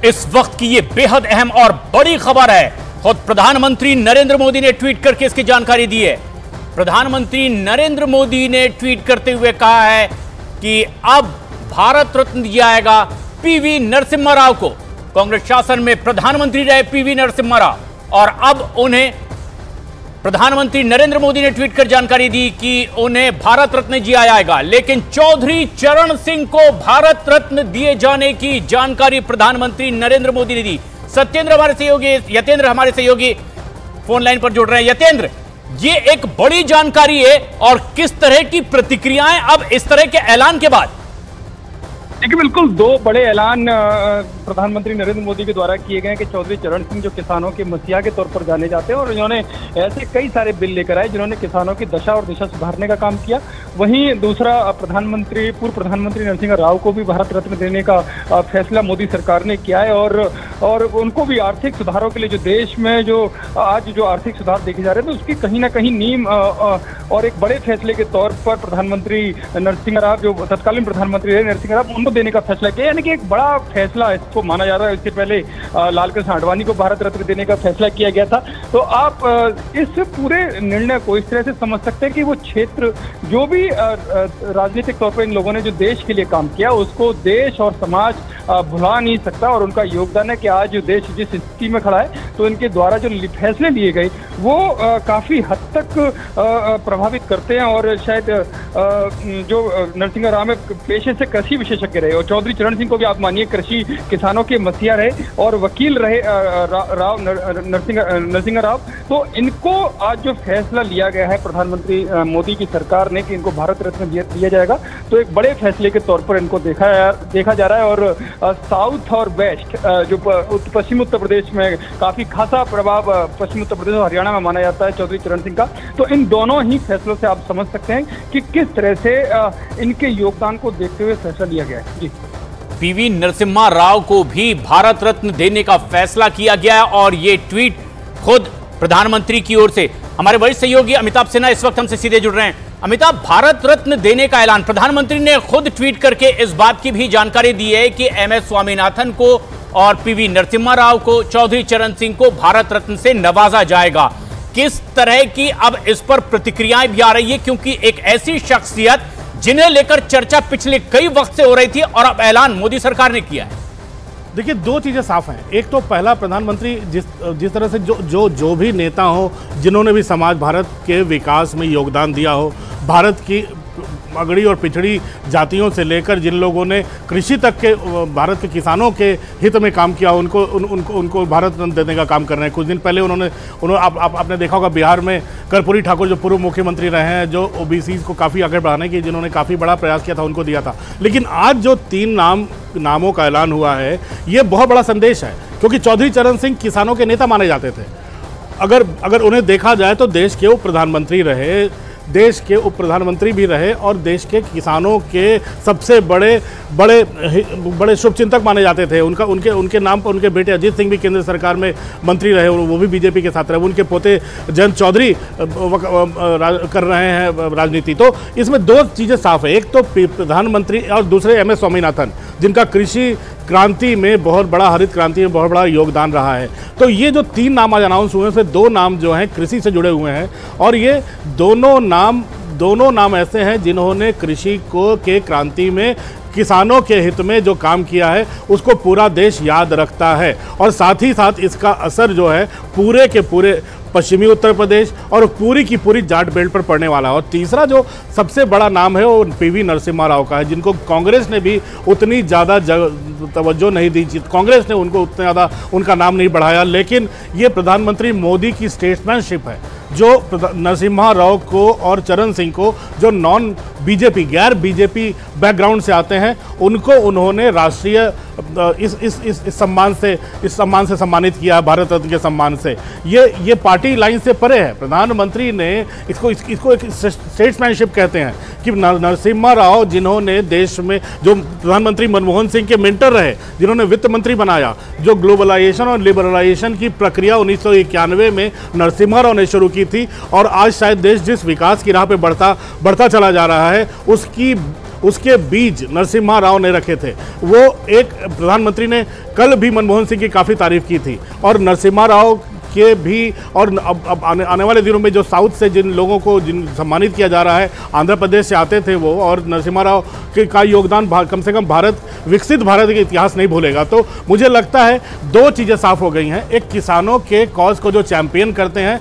इस वक्त की ये बेहद अहम और बड़ी खबर है। खुद प्रधानमंत्री नरेंद्र मोदी ने ट्वीट करके इसकी जानकारी दी है। प्रधानमंत्री नरेंद्र मोदी ने ट्वीट करते हुए कहा है कि अब भारत रत्न दिया जाएगा पीवी नरसिम्हा राव को। कांग्रेस शासन में प्रधानमंत्री रहे पीवी नरसिम्हा राव और अब उन्हें प्रधानमंत्री नरेंद्र मोदी ने ट्वीट कर जानकारी दी कि उन्हें भारत रत्न दिया जाएगा। लेकिन चौधरी चरण सिंह को भारत रत्न दिए जाने की जानकारी प्रधानमंत्री नरेंद्र मोदी ने दी। सत्येंद्र हमारे सहयोगी, यतेंद्र हमारे सहयोगी फोन लाइन पर जुड़ रहे हैं। यतेंद्र, ये एक बड़ी जानकारी है और किस तरह की प्रतिक्रियाएं अब इस तरह के ऐलान के बाद? देखिए, बिल्कुल दो बड़े ऐलान प्रधानमंत्री नरेंद्र मोदी के द्वारा किए गए कि चौधरी चरण सिंह जो किसानों के मसीहा के तौर पर जाने जाते हैं और इन्होंने ऐसे कई सारे बिल लेकर आए जिन्होंने किसानों की दशा और दिशा सुधारने का काम किया। वहीं दूसरा, पूर्व प्रधानमंत्री नरसिम्हा राव को भी भारत रत्न देने का फैसला मोदी सरकार ने किया है और उनको भी आर्थिक सुधारों के लिए जो देश में जो आज जो आर्थिक सुधार देखे जा रहे हैं तो उसकी कहीं ना कहीं नींव और एक बड़े फैसले के तौर पर प्रधानमंत्री नरसिम्हा राव, जो तत्कालीन प्रधानमंत्री रहे नरसिम्हा राव, उनको देने का फैसला किया। यानी कि एक बड़ा फैसला इसको माना जा रहा है। इससे पहले लालकृष्ण आडवाणी को भारत रत्न देने का फैसला किया गया था। तो आप इस पूरे निर्णय को इस तरह से समझ सकते हैं कि वो क्षेत्र जो भी राजनीतिक तौर पर इन लोगों ने जो देश के लिए काम किया उसको देश और समाज भुला नहीं सकता और उनका योगदान है कि आज देश जिस स्थिति में खड़ा है तो इनके द्वारा जो फैसले लिए गए वो काफी हद तक प्रभावित करते हैं। और शायद जो नरसिम्हा राव में पेशे से कृषि विशेषज्ञ रहे और चौधरी चरण सिंह को भी आप मानिए कृषि किसानों के मसीहा रहे और वकील रहे नरसिम्हा राव, तो इनको आज जो फैसला लिया गया है प्रधानमंत्री मोदी की सरकार ने कि इनको भारत रत्न दिया जाएगा, तो एक बड़े फैसले के तौर पर इनको देखा जा रहा है। और साउथ और वेस्ट जो पश्चिम उत्तर प्रदेश में काफी खासा प्रभाव पश्चिम उत्तर प्रदेश और हरियाणा में माना जाता है चौधरी चरण सिंह का, तो इन दोनों ही फैसलों से आप समझ सकते हैं कि किस तरह से इनके योगदान को देखते हुए फैसला लिया गया है। जी, पीवी नरसिम्हा राव को भी भारत रत्न देने का फैसला किया गया है और ये ट्वीट खुद प्रधानमंत्री की ओर से। हमारे वरिष्ठ सहयोगी अमिताभ सिन्हा इस वक्त हमसे सीधे जुड़ रहे हैं। अमिताभ, भारत रत्न देने का ऐलान प्रधानमंत्री ने खुद ट्वीट करके इस बात की भी जानकारी दी है कि एमएस स्वामीनाथन को और पीवी नरसिम्हा राव को, चौधरी चरण सिंह को भारत रत्न से नवाजा जाएगा। किस तरह की अब इस पर प्रतिक्रियाएं भी आ रही है, क्योंकि एक ऐसी शख्सियत जिन्हें लेकर चर्चा पिछले कई वक्त से हो रही थी और अब ऐलान मोदी सरकार ने किया है। देखिए, दो चीज़ें साफ हैं। एक तो पहला, प्रधानमंत्री जिस तरह से जो भी नेता हो जिन्होंने भी समाज भारत के विकास में योगदान दिया हो, भारत की अगड़ी और पिछड़ी जातियों से लेकर जिन लोगों ने कृषि तक के भारत के किसानों के हित में काम किया, उनको भारत रत्न देने का काम कर रहे हैं। कुछ दिन पहले आपने देखा होगा बिहार में कर्पूरी ठाकुर जो पूर्व मुख्यमंत्री रहे हैं, जो ओबीसी को काफ़ी आगे बढ़ाने की जिन्होंने काफ़ी बड़ा प्रयास किया था, उनको दिया था। लेकिन आज जो 3 नामों का ऐलान हुआ है, ये बहुत बड़ा संदेश है, क्योंकि चौधरी चरण सिंह किसानों के नेता माने जाते थे। अगर उन्हें देखा जाए तो देश के उप प्रधानमंत्री रहे, देश के उप प्रधानमंत्री भी रहे और देश के किसानों के सबसे बड़े शुभचिंतक माने जाते थे। उनके नाम पर उनके बेटे अजीत सिंह भी केंद्र सरकार में मंत्री रहे, वो भी बीजेपी के साथ रहे। उनके पोते जयंत चौधरी कर रहे हैं राजनीति। तो इसमें दो चीज़ें साफ है, एक तो प्रधानमंत्री और दूसरे एमएस स्वामीनाथन, जिनका कृषि क्रांति में बहुत बड़ा, हरित क्रांति में बहुत बड़ा योगदान रहा है। तो ये जो 3 नाम आज अनाउंस हुए हैं, उसमें 2 नाम जो हैं कृषि से जुड़े हुए हैं और ये दोनों नाम ऐसे हैं जिन्होंने कृषि के क्रांति में किसानों के हित में जो काम किया है उसको पूरा देश याद रखता है और साथ ही साथ इसका असर जो है पूरे के पूरे पश्चिमी उत्तर प्रदेश और पूरी की पूरी जाट बेल्ट पर पड़ने वाला है। और तीसरा जो सबसे बड़ा नाम है वो पीवी नरसिम्हा राव का है, जिनको कांग्रेस ने भी उतनी ज़्यादा तवज्जो नहीं दी। कांग्रेस ने उनको उतना ज़्यादा उनका नाम नहीं बढ़ाया, लेकिन ये प्रधानमंत्री मोदी की स्टेट्समैनशिप है जो नरसिम्हा राव को और चरण सिंह को, जो नॉन बीजेपी, गैर बीजेपी बैकग्राउंड से आते हैं, उनको उन्होंने राष्ट्रीय इस सम्मान से सम्मानित किया, भारत रत्न के सम्मान से। ये पार्टी लाइन से परे है। प्रधानमंत्री ने इसको एक स्टेट्समैनशिप कहते हैं कि नरसिम्हा राव, जिन्होंने देश में, जो प्रधानमंत्री मनमोहन सिंह के मेंटर रहे, जिन्होंने वित्त मंत्री बनाया, जो ग्लोबलाइजेशन और लिबरलाइजेशन की प्रक्रिया 1991 में नरसिम्हा राव ने शुरू की थी और आज शायद देश जिस विकास की राह पे बढ़ता चला जा रहा है उसके बीज नरसिम्हा राव ने रखे थे। वो एक प्रधानमंत्री ने कल भी मनमोहन सिंह की काफ़ी तारीफ की थी, और नरसिम्हा राव के भी, और अब आने वाले दिनों में जो साउथ से जिन लोगों को जिन सम्मानित किया जा रहा है, आंध्र प्रदेश से आते थे वो, और नरसिम्हा राव का योगदान कम से कम विकसित भारत के इतिहास नहीं भूलेगा। तो मुझे लगता है दो चीज़ें साफ हो गई हैं। एक, किसानों के कॉज को जो चैंपियन करते हैं,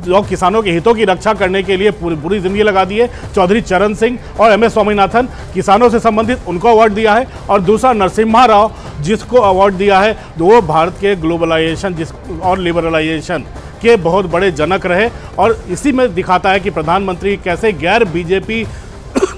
जो किसानों के हितों की रक्षा करने के लिए पूरी जिंदगी लगा दी है, चौधरी चरण सिंह और MS स्वामीनाथन, किसानों से संबंधित, उनको अवार्ड दिया है। और दूसरा नरसिम्हा राव, जिसको अवार्ड दिया है, वो भारत के ग्लोबलाइजेशन और लिबरलाइजेशन के बहुत बड़े जनक रहे। और इसी में दिखाता है कि प्रधानमंत्री कैसे गैर बीजेपी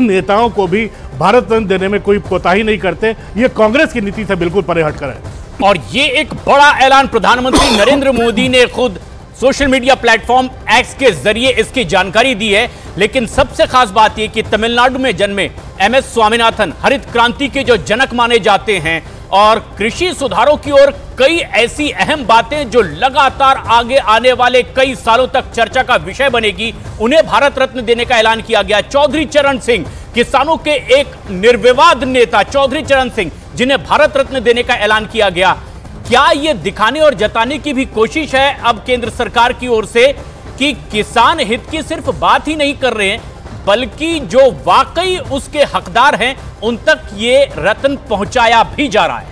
नेताओं को भी भारत रत्न देने में कोई कोताही नहीं करते। ये कांग्रेस की नीति से बिल्कुल परे हटकर है। और ये एक बड़ा ऐलान प्रधानमंत्री नरेंद्र मोदी ने खुद सोशल मीडिया प्लेटफॉर्म एक्स के जरिए इसकी जानकारी दी है। लेकिन सबसे खास बात यह कि तमिलनाडु में जन्मे MS स्वामीनाथन हरित क्रांति के जो जनक माने जाते हैं, और कृषि सुधारों की ओर कई ऐसी अहम बातें जो लगातार आगे आने वाले कई सालों तक चर्चा का विषय बनेगी, उन्हें भारत रत्न देने का ऐलान किया गया। चौधरी चरण सिंह, किसानों के एक निर्विवाद नेता चौधरी चरण सिंह, जिन्हें भारत रत्न देने का ऐलान किया गया। क्या यह दिखाने और जताने की भी कोशिश है अब केंद्र सरकार की ओर से कि किसान हित की सिर्फ बात ही नहीं कर रहे हैं, बल्कि जो वाकई उसके हकदार हैं उन तक ये रत्न पहुंचाया भी जा रहा है?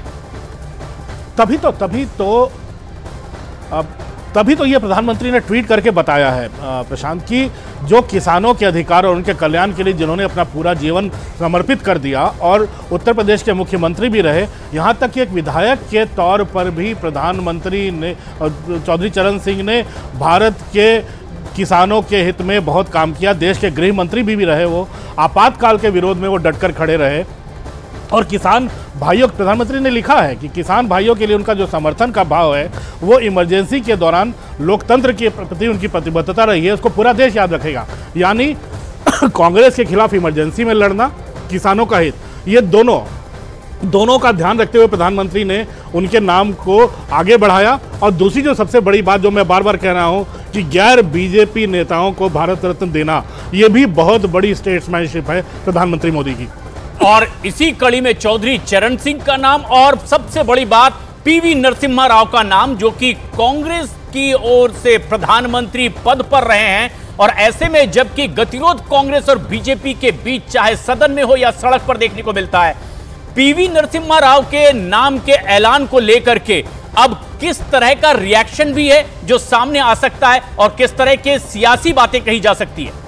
तभी तो ये प्रधानमंत्री ने ट्वीट करके बताया है प्रशांत, कि जो किसानों के अधिकार और उनके कल्याण के लिए जिन्होंने अपना पूरा जीवन समर्पित कर दिया, और उत्तर प्रदेश के मुख्यमंत्री भी रहे, यहाँ तक कि एक विधायक के तौर पर भी प्रधानमंत्री ने, चौधरी चरण सिंह ने भारत के किसानों के हित में बहुत काम किया। देश के गृह मंत्री भी रहे वो, आपातकाल के विरोध में वो डटकर खड़े रहे। और किसान भाइयों, प्रधानमंत्री ने लिखा है कि किसान भाइयों के लिए उनका जो समर्थन का भाव है, वो इमरजेंसी के दौरान लोकतंत्र के प्रति उनकी प्रतिबद्धता रही है, उसको पूरा देश याद रखेगा। यानी कांग्रेस के खिलाफ इमरजेंसी में लड़ना, किसानों का हित, ये दोनों का ध्यान रखते हुए प्रधानमंत्री ने उनके नाम को आगे बढ़ाया। और दूसरी जो सबसे बड़ी बात जो मैं बार बार कह रहा हूं कि गैर बीजेपी नेताओं को भारत रत्न देना, यह भी बहुत बड़ी स्टेट्समैनशिप है प्रधानमंत्री मोदी की। और इसी कड़ी में चौधरी चरण सिंह का नाम, और सबसे बड़ी बात PV नरसिम्हा राव का नाम, जो कि कांग्रेस की ओर से प्रधानमंत्री पद पर रहे हैं। और ऐसे में जबकि गतिरोध कांग्रेस और बीजेपी के बीच चाहे सदन में हो या सड़क पर देखने को मिलता है, PV नरसिम्हा राव के नाम के ऐलान को लेकर के अब किस तरह का रिएक्शन भी है जो सामने आ सकता है, और किस तरह के सियासी बातें कही जा सकती है।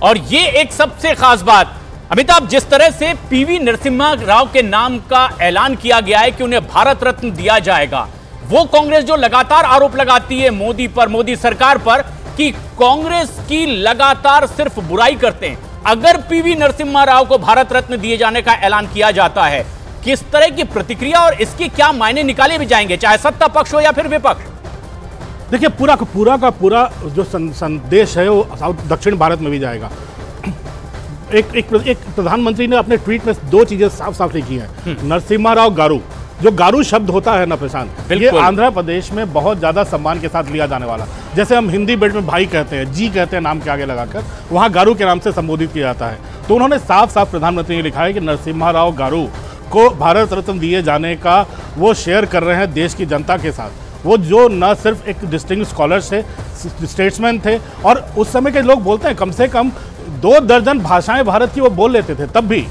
और ये एक सबसे खास बात, अमिताभ, जिस तरह से PV नरसिम्हा राव के नाम का ऐलान किया गया है कि उन्हें भारत रत्न दिया जाएगा, वो कांग्रेस जो लगातार आरोप लगाती है मोदी पर, मोदी सरकार पर, कि कांग्रेस की लगातार सिर्फ बुराई करते हैं, अगर PV नरसिम्हा राव को भारत रत्न दिए जाने का ऐलान किया जाता है, किस तरह की प्रतिक्रिया और इसके क्या मायने निकाले भी जाएंगे, चाहे सत्ता पक्ष हो या फिर विपक्ष? देखिए, पूरा का पूरा जो संदेश है वो दक्षिण भारत में भी जाएगा। एक प्रधानमंत्री ने अपने ट्वीट में दो चीजें साफ साफ लिखी हैं। नरसिम्हा राव गारू, जो गारू शब्द होता है ना प्रशांत, ये आंध्र प्रदेश में बहुत ज्यादा सम्मान के साथ लिया जाने वाला, जैसे हम हिंदी बेल्ट में भाई कहते हैं, जी कहते हैं नाम के आगे लगाकर, वहाँ गारू के नाम से संबोधित किया जाता है। तो उन्होंने साफ साफ प्रधानमंत्री ने लिखा है कि नरसिम्हा राव गारू को भारत रत्न दिए जाने का वो शेयर कर रहे हैं देश की जनता के साथ। वो जो न सिर्फ एक डिस्टिंग्विश्ड स्कॉलर थे, स्टेट्समैन थे, और उस समय के लोग बोलते हैं कम से कम 2 दर्जन भाषाएं भारत की वो बोल लेते थे, तब भी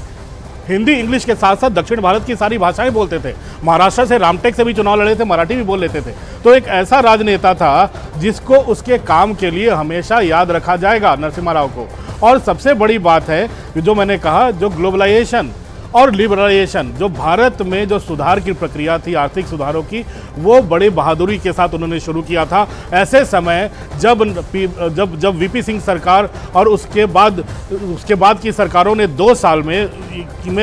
हिंदी इंग्लिश के साथ साथ दक्षिण भारत की सारी भाषाएं बोलते थे। महाराष्ट्र से रामटेक से भी चुनाव लड़े थे, मराठी भी बोल लेते थे। तो एक ऐसा राजनेता था जिसको उसके काम के लिए हमेशा याद रखा जाएगा, नरसिम्हा राव को। और सबसे बड़ी बात है जो मैंने कहा, जो ग्लोबलाइजेशन और लिबरलाइजेशन, जो भारत में जो सुधार की प्रक्रिया थी, आर्थिक सुधारों की, वो बड़े बहादुरी के साथ उन्होंने शुरू किया था। ऐसे समय जब VP सिंह सरकार और उसके बाद की सरकारों ने 2 साल में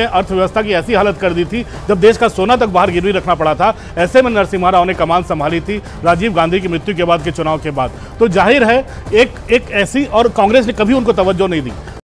अर्थव्यवस्था की ऐसी हालत कर दी थी जब देश का सोना तक बाहर गिरवी रखना पड़ा था। ऐसे में नरसिम्हा राव ने कमान संभाली थी राजीव गांधी की मृत्यु के बाद के चुनाव के बाद। तो जाहिर है एक ऐसी, और कांग्रेस ने कभी उनको तवज्जो नहीं दी।